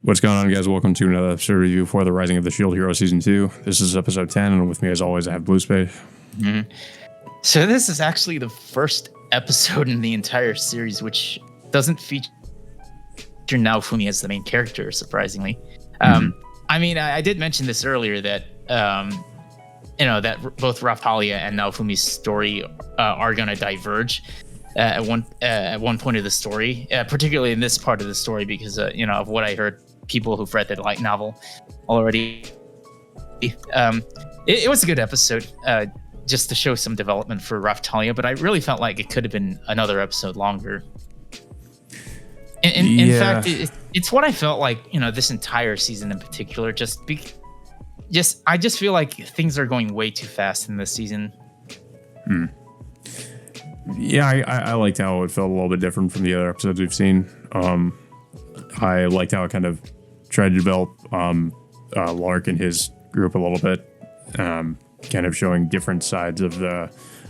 What's going on, guys? Welcome to another episode review for The Rising of the Shield Hero Season 2. This is episode 10, and with me, as always, I have Blue Spade. Mm-hmm. So this is actually the first episode in the entire series which doesn't feature Naofumi as the main character, surprisingly. I mean, I did mention this earlier that, that both Raphtalia and Naofumi's story are going to diverge at one point of the story, particularly in this part of the story because, of what I heard people who've read the light novel already. It was a good episode, just to show some development for Raphtalia, but I really felt like it could have been another episode longer. In fact, it's what I felt like, this entire season in particular. I just feel like things are going way too fast in this season. Yeah, I liked how it felt a little bit different from the other episodes we've seen. I liked how it kind of tried to develop Lark and his group a little bit, kind of showing different sides of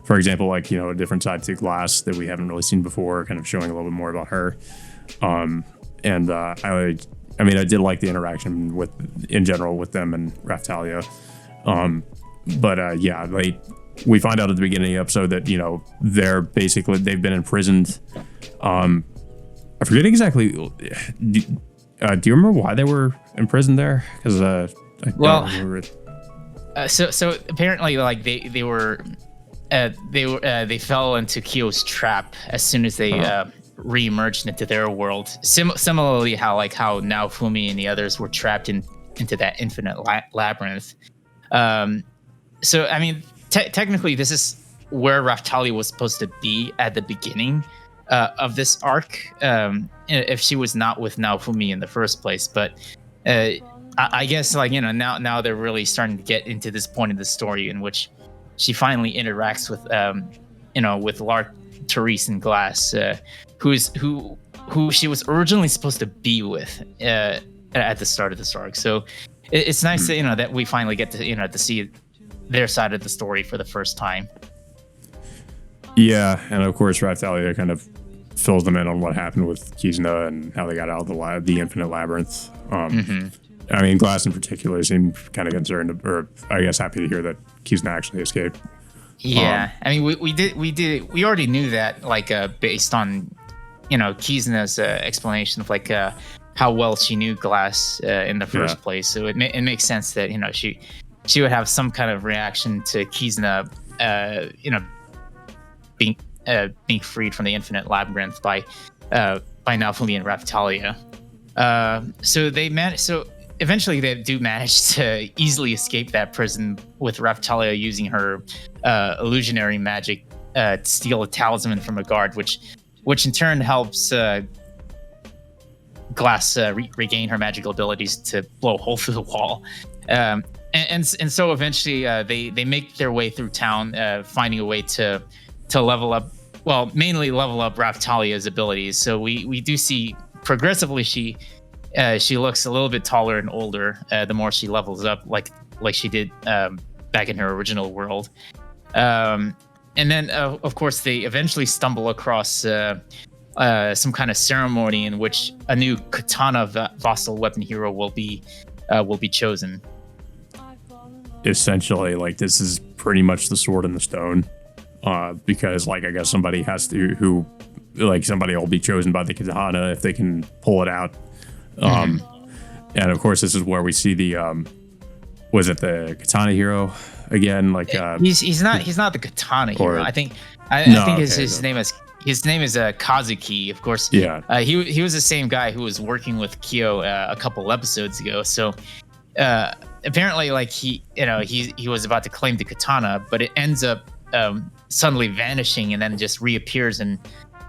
for example, a different side to Glass that we haven't really seen before, kind of showing a little bit more about her. I did like the interaction in general with them and Raphtalia. We find out at the beginning of the episode that, they've been imprisoned. I forget exactly. Do you remember why they were imprisoned there? Because I don't remember it. So apparently, they fell into Kyo's trap as soon as they re-emerged into their world. Similarly, how Naofumi and the others were trapped into that infinite labyrinth. So I mean, technically, this is where Raphtalia was supposed to be at the beginning of this arc, if she was not with Naofumi in the first place. But I guess now they're really starting to get into this point of the story in which she finally interacts with Lark, Therese, and Glass, who she was originally supposed to be with at the start of this arc. So it's nice that we finally get to see their side of the story for the first time. Yeah, and of course Raphtalia kind of fills them in on what happened with Kizna and how they got out of the infinite labyrinth. I mean, Glass in particular seemed kind of concerned, or I guess happy to hear that Kizna actually escaped. Yeah, I mean, we already knew that, based on Kizna's explanation of how well she knew Glass in the first place. So it makes sense that she would have some kind of reaction to Kizna, being freed from the infinite labyrinth by Naofumi and Raphtalia. So eventually they do manage to easily escape that prison with Raphtalia using her illusionary magic to steal a talisman from a guard, which in turn helps Glass regain her magical abilities to blow a hole through the wall. And so eventually they make their way through town, finding a way to level up, mainly level up Raphtalia's abilities. So we do see progressively she looks a little bit taller and older the more she levels up, like she did back in her original world. And then of course they eventually stumble across some kind of ceremony in which a new katana vassal weapon hero will be chosen. Essentially, this is pretty much the sword in the stone, because I guess somebody has to somebody will be chosen by the katana if they can pull it out. And of course this is where we see the was it the katana hero again? He's not the katana hero. I think his name is Kazuki, of course. Yeah. He was the same guy who was working with Kyo a couple episodes ago. So apparently he was about to claim the katana, but it ends up suddenly vanishing and then just reappears in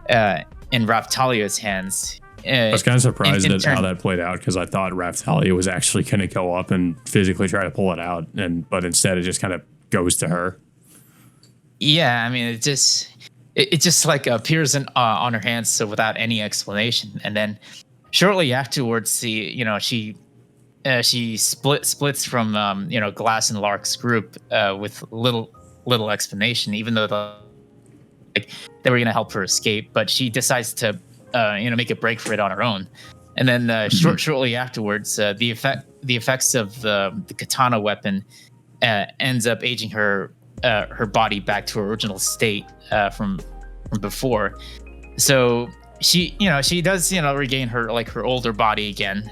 Raphtalia's hands. I was kind of surprised at how that played out, because I thought Raphtalia was actually going to go up and physically try to pull it out, but instead it just kind of goes to her. Yeah, I mean, it just appears on her hands, so without any explanation, and then shortly afterwards, she splits from Glass and Lark's group with little explanation, even though they were going to help her escape, but she decides to make a break for it on her own. And then shortly afterwards, the effects of the katana weapon ends up aging her body back to her original state from before. So she does regain her her older body again,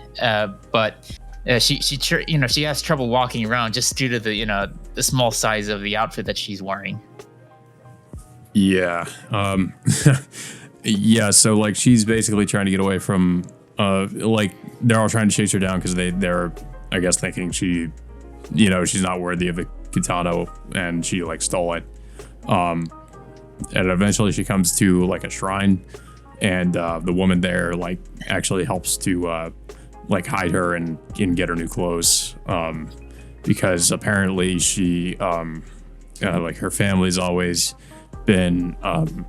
but she has trouble walking around just due to the small size of the outfit that she's wearing. Yeah. Yeah. So like she's basically trying to get away from like they're all trying to chase her down because they're I guess thinking she's not worthy of a katana and she like stole it. And eventually she comes to like a shrine, and the woman there like actually helps to like hide her and get her new clothes, because apparently she like her family's always been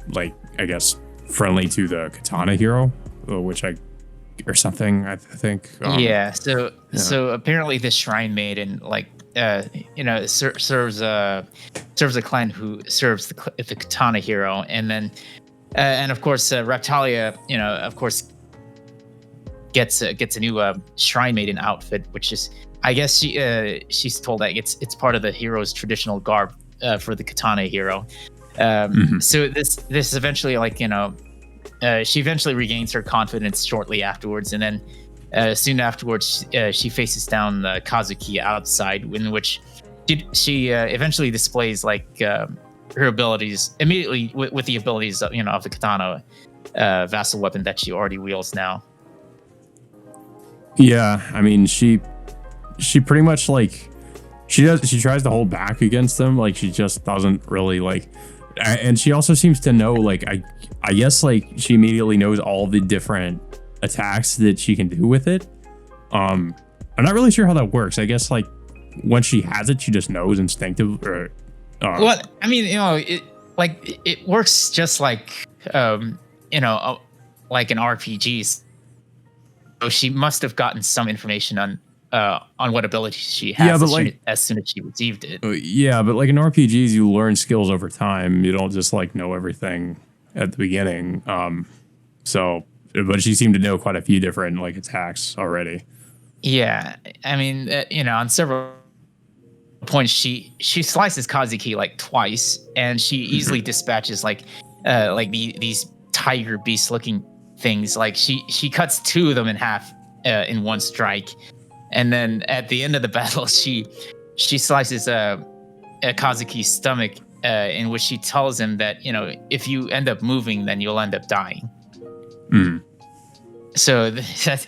like I guess friendly to the katana hero, which I think. So apparently this shrine maiden serves a clan who serves the katana hero, and then and of course Raptalia of course gets a new shrine maiden outfit, which is I guess she's told that it's part of the hero's traditional garb for the katana hero. So this eventually she eventually regains her confidence shortly afterwards, and then soon afterwards she faces down Kazuki outside, in which she eventually displays her abilities immediately with the abilities of the katana vassal weapon that she already wields now. Yeah, I mean she pretty much she tries to hold back against them, like she just doesn't really and she also seems to know I guess she immediately knows all the different attacks that she can do with it. I'm not really sure how that works. I guess when she has it, she just knows instinctive or well, I mean, it works just like an RPG. So she must have gotten some information on what abilities she has as soon as she received it. Yeah, but in RPGs, you learn skills over time. You don't just know everything at the beginning. But she seemed to know quite a few different attacks already. Yeah, I mean, on several points, she slices Kazuki twice, and she easily dispatches these tiger beast looking things. She cuts two of them in half in one strike, and then at the end of the battle, she slices Kazuki's stomach, in which she tells him that if you end up moving, then you'll end up dying. So that's,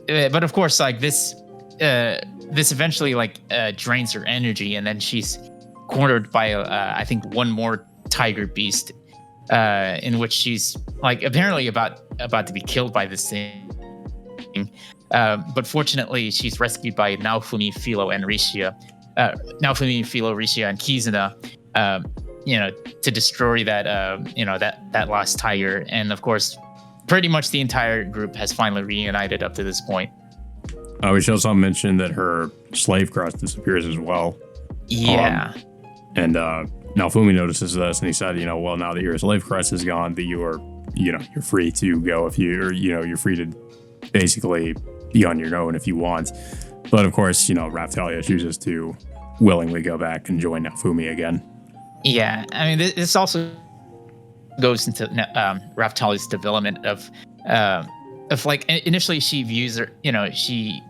but of course, this eventually drains her energy, and then she's cornered by I think one more tiger beast, in which she's apparently about to be killed by this thing. But fortunately, she's rescued by Naofumi, Philo, and Rishia. Naofumi, Philo, Rishia, and Kizuna, to destroy that last tiger. And of course, pretty much the entire group has finally reunited up to this point. We should also mention that her slave crest disappears as well. Yeah. And Naofumi notices this, and he said, well, now that your slave crest is gone, that you're free to go if you're free to basically be on your own if you want. But of course, Raptalia chooses to willingly go back and join Naofumi again. Yeah, I mean, this also goes into Raptalia's development of initially she views her, she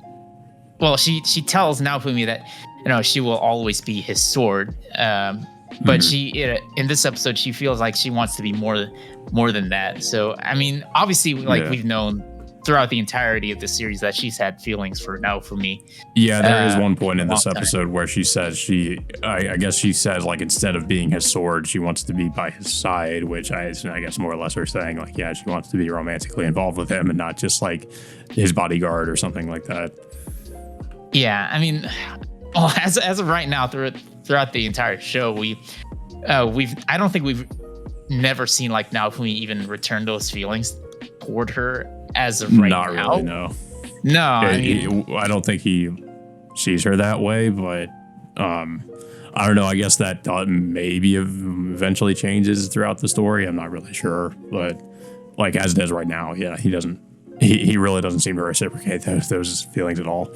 tells Naofumi that she will always be his sword, but she in this episode she feels like she wants to be more than that. So I mean, obviously we've known throughout the entirety of the series that she's had feelings for Naofumi. Yeah, there is one point in this episode where she says I guess she says instead of being his sword, she wants to be by his side, which I guess more or less are saying yeah, she wants to be romantically involved with him and not just his bodyguard or something like that. Yeah, I mean, well, as of right now, throughout the entire show, I don't think we've never seen Naofumi even return those feelings toward her as of right now. Not really, no. No, I don't think he sees her that way, but I don't know. I guess that maybe eventually changes throughout the story. I'm not really sure, but as it is right now, yeah, he he really doesn't seem to reciprocate those feelings at all.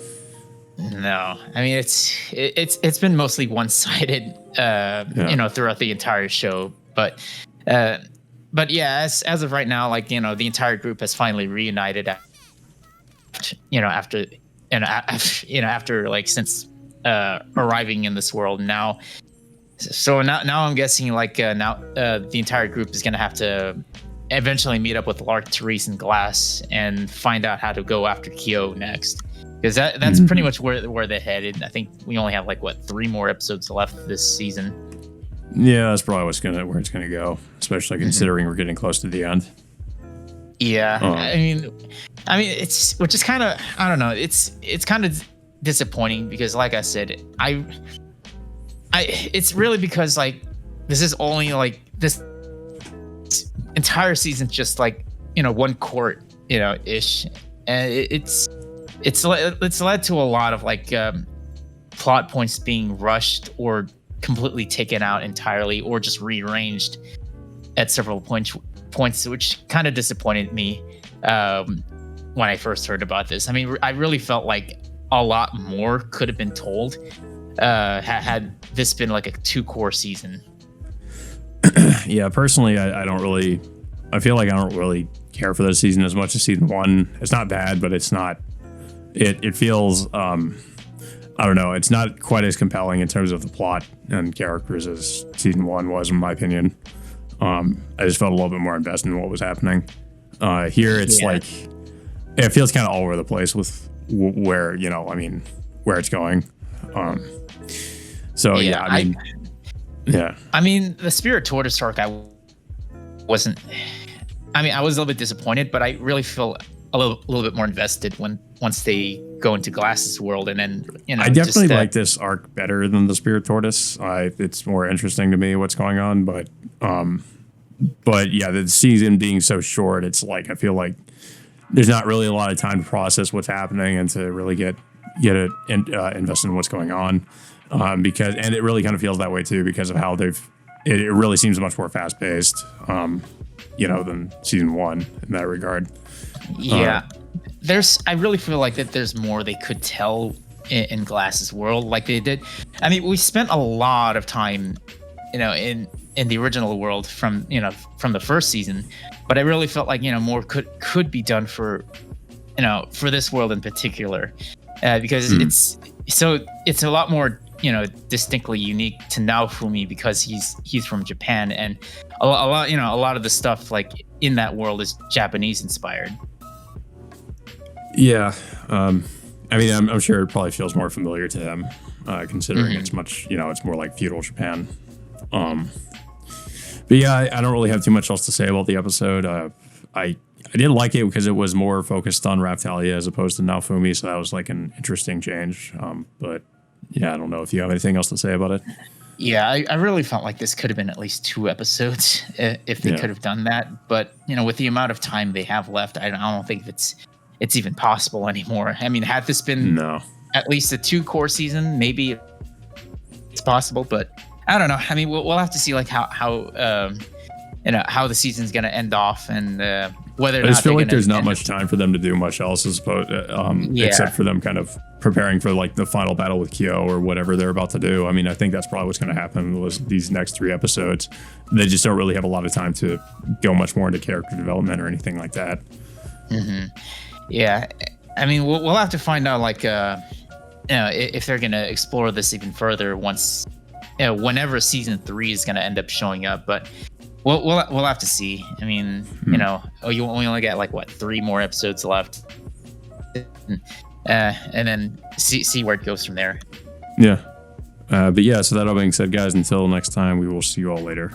No, I mean it's been mostly one-sided, throughout the entire show. But yeah, as of right now, like, the entire group has finally reunited. After like since arriving in this world now. So now I'm guessing like the entire group is gonna have to eventually meet up with Lark, Therese, and Glass and find out how to go after Kyo next. Because that's pretty much where they're headed. I think we only have like 3 more episodes left this season. Yeah, that's probably where it's gonna go, especially considering we're getting close to the end. Yeah, I mean, it's which is kind of, I don't know. It's kind of disappointing because, like I said, it's really because like this is only like this entire season's just like one court ish, and it's led to a lot of like plot points being rushed or completely taken out entirely or just rearranged at several points, which kind of disappointed me when I first heard about this. I mean, I really felt like a lot more could have been told had this been like a 2-core season. Yeah, personally, I feel like I don't really care for this season as much as season 1. It's not bad, but it's not. It feels I don't know. It's not quite as compelling in terms of the plot and characters as season 1 was, in my opinion. I just felt a little bit more invested in what was happening. Here, it's like it feels kind of all over the place with where it's going. I mean, the Spirit Tortoise arc, I was a little bit disappointed, but I really feel a little bit more invested once they go into Glass's world, and then I definitely like this arc better than the Spirit Tortoise. It's more interesting to me what's going on, but yeah, the season being so short, it's like I feel like there's not really a lot of time to process what's happening and to really get it invested in what's going on. Because it really kind of feels that way too because of how it really seems much more fast paced, than season 1 in that regard. Yeah, I really feel like that there's more they could tell in Glass's world, like they did. I mean, we spent a lot of time, in the original world from the first season, but I really felt like more could be done for this world in particular, because it's a lot more distinctly unique to Naofumi because he's from Japan, and a lot of the stuff like in that world is Japanese inspired. Yeah, I mean, I'm sure it probably feels more familiar to him, considering it's much it's more like feudal Japan. But yeah, I don't really have too much else to say about the episode. I did like it because it was more focused on Raphtalia as opposed to Naofumi, so that was like an interesting change. But yeah, I don't know if you have anything else to say about it. Yeah, I really felt like this could have been at least 2 episodes if they could have done that. But with the amount of time they have left, I don't think it's even possible anymore. I mean, had this been at least a 2-core season, maybe it's possible. But I don't know. I mean, we'll have to see like how the season's gonna end off, and whether or not. I just feel like there's not much time for them to do much else, except for them kind of preparing for like the final battle with Kyo or whatever they're about to do. I mean, I think that's probably what's going to happen was these next 3 episodes. They just don't really have a lot of time to go much more into character development or anything like that. Yeah, I mean, we'll have to find out like if they're going to explore this even further once whenever season 3 is going to end up showing up, but. We'll have to see. I mean, we only got like 3 more episodes left, and then see where it goes from there. Yeah, but yeah. So that all being said, guys, until next time, we will see you all later.